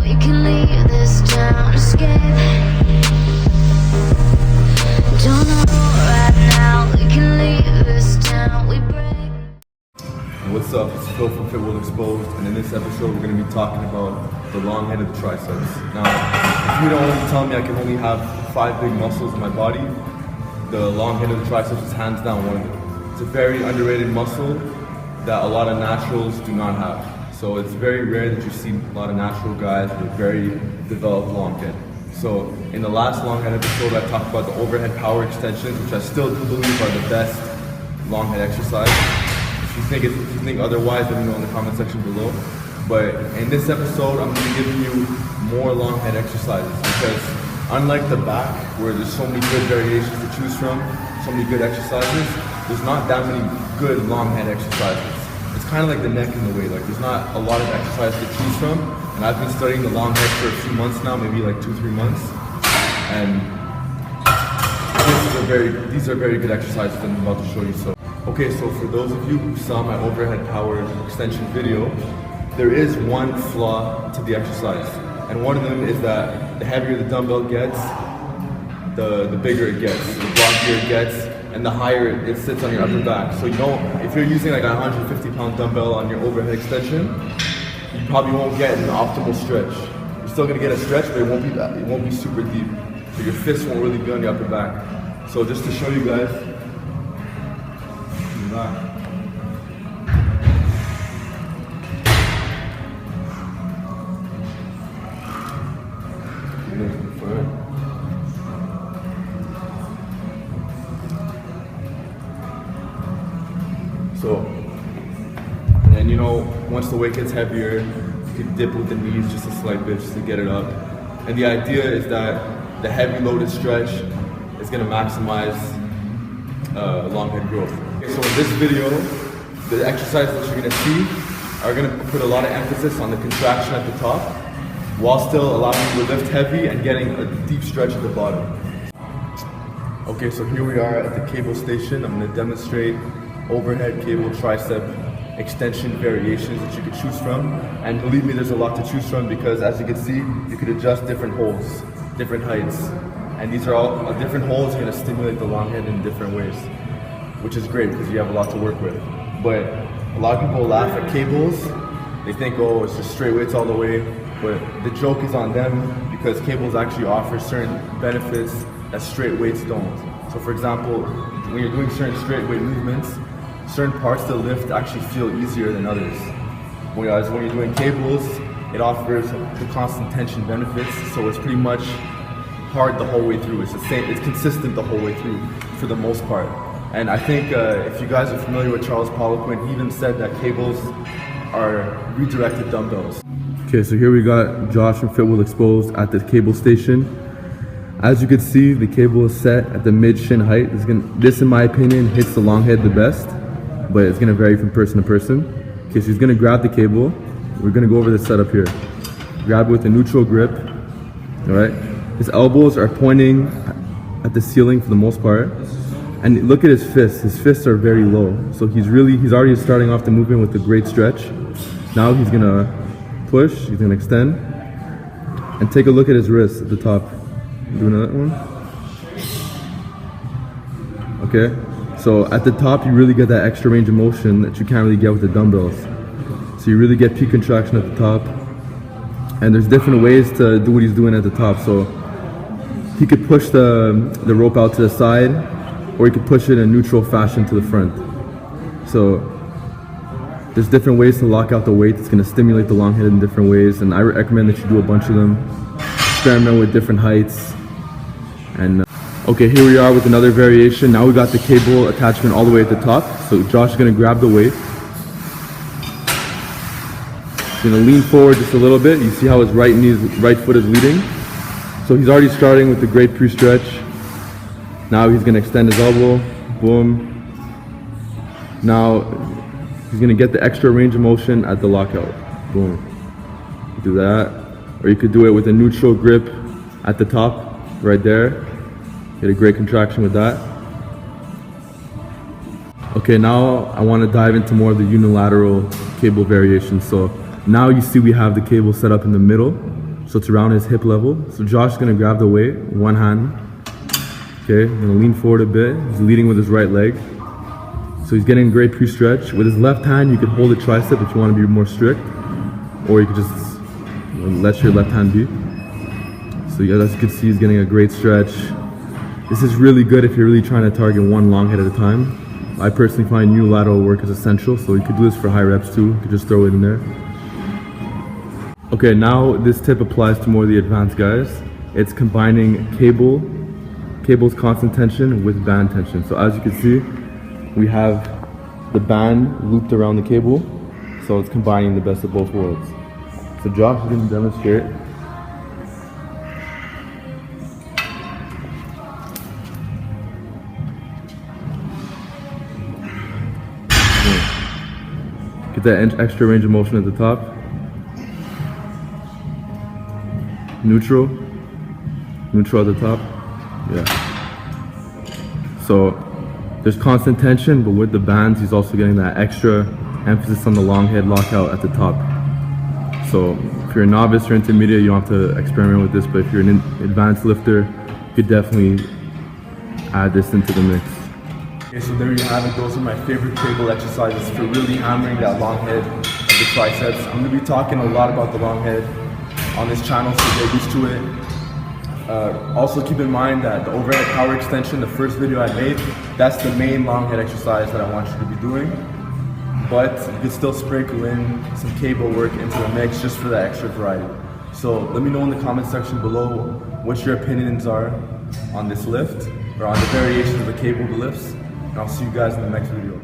we can leave this town scared. Don't know right now, we can leave this town, we break. What's up? It's Phil from Fit Will Exposed, and in this episode we're going to be talking about the long head of the triceps. Now, if you don't tell me I can only have 5 big muscles in my body, the long head of the triceps is hands down one of them. It's a very underrated muscle that a lot of naturals do not have. So it's very rare that you see a lot of natural guys with very developed long head. So in the last long head episode, I talked about the overhead power extensions, which I still believe are the best long head exercise. If you think otherwise, let me know in the comment section below. But in this episode, I'm going to give you more long head exercises because unlike the back, where there's so many good variations to choose from, so many good exercises, there's not that many good long head exercises. It's kind of like the neck in the way, like there's not a lot of exercise to choose from. And I've been studying the long head for a few months now, maybe like 2-3 months. And these are very good exercises that I'm about to show you. Okay, so for those of you who saw my overhead power extension video, there is one flaw to the exercise. And one of them is that the heavier the dumbbell gets, the bigger it gets, the blockier it gets, and the higher it sits on your upper back. So if you're using like a 150-pound dumbbell on your overhead extension, you probably won't get an optimal stretch. You're still gonna get a stretch, but it won't be super deep. So your fists won't really be on your upper back. So just to show you guys, back. So, and then once the weight gets heavier, you can dip with the knees just a slight bit just to get it up. And the idea is that the heavy loaded stretch is going to maximize long head growth. Okay, so in this video, the exercises that you're going to see are going to put a lot of emphasis on the contraction at the top, while still allowing you to lift heavy and getting a deep stretch at the bottom. Okay, so here we are at the cable station. I'm going to demonstrate overhead cable tricep extension variations that you could choose from. And believe me, there's a lot to choose from because as you can see, you could adjust different holes, different heights. And these are all different holes going to stimulate the long head in different ways, which is great because you have a lot to work with. But a lot of people laugh at cables. They think, oh, it's just straight weights all the way. But the joke is on them because cables actually offer certain benefits that straight weights don't. So for example, when you're doing certain straight weight movements, certain parts of the lift actually feel easier than others. Whereas when you're doing cables, it offers the constant tension benefits, so it's pretty much hard the whole way through. It's the same, it's consistent the whole way through for the most part. And I think if you guys are familiar with Charles Poliquin, he even said that cables are redirected dumbbells. Okay, so here we got Josh from Fit Will Exposed at the cable station. As you can see, the cable is set at the mid-shin height. This, in my opinion, hits the long head the best, but it's gonna vary from person to person. Okay, so he's gonna grab the cable. We're gonna go over the setup here. Grab it with a neutral grip, all right? His elbows are pointing at the ceiling for the most part. And look at his fists. His fists are very low. So he's already starting off the movement with a great stretch. Now he's gonna push, he's gonna extend. And take a look at his wrists at the top. Do another one. Okay, so at the top you really get that extra range of motion that you can't really get with the dumbbells. So you really get peak contraction at the top. And there's different ways to do what he's doing at the top. So he could push the rope out to the side, or you could push it in a neutral fashion to the front. So there's different ways to lock out the weight. It's going to stimulate the long head in different ways, and I recommend that you do a bunch of them. Experiment with different heights. And okay, here we are with another variation. Now we got the cable attachment all the way at the top. So Josh is going to grab the weight. He's going to lean forward just a little bit. You see how his right foot is leading. So he's already starting with the great pre-stretch. Now he's going to extend his elbow, boom. Now he's going to get the extra range of motion at the lockout, boom. Do that. Or you could do it with a neutral grip at the top, right there. Get a great contraction with that. Okay, now I want to dive into more of the unilateral cable variations. So now you see we have the cable set up in the middle. so it's around his hip level. So Josh is gonna grab the weight, one hand. Okay, gonna lean forward a bit. He's leading with his right leg. So he's getting a great pre-stretch. With his left hand, you can hold the tricep if you want to be more strict, or you could just let your left hand be. So yeah, as you can see, he's getting a great stretch. This is really good if you're really trying to target one long head at a time. I personally find unilateral work is essential, so you could do this for high reps too. You could just throw it in there. Okay, now this tip applies to more of the advanced guys. It's combining cable's constant tension with band tension. So as you can see, we have the band looped around the cable, so it's combining the best of both worlds. So Josh is going to demonstrate. Get that extra range of motion at the top. Neutral at the top. Yeah. So there's constant tension, but with the bands, he's also getting that extra emphasis on the long head lockout at the top. So if you're a novice or intermediate, you don't have to experiment with this, but if you're an advanced lifter, you could definitely add this into the mix. Okay, so there you have it. Those are my favorite cable exercises for really hammering that long head of the triceps. I'm going to be talking a lot about the long head on this channel, so get used to it. Also keep in mind that the overhead power extension, the first video I made, that's the main long head exercise that I want you to be doing. But you can still sprinkle in some cable work into the mix just for that extra variety. So let me know in the comment section below what your opinions are on this lift, or on the variations of the cable lifts. And I'll see you guys in the next video.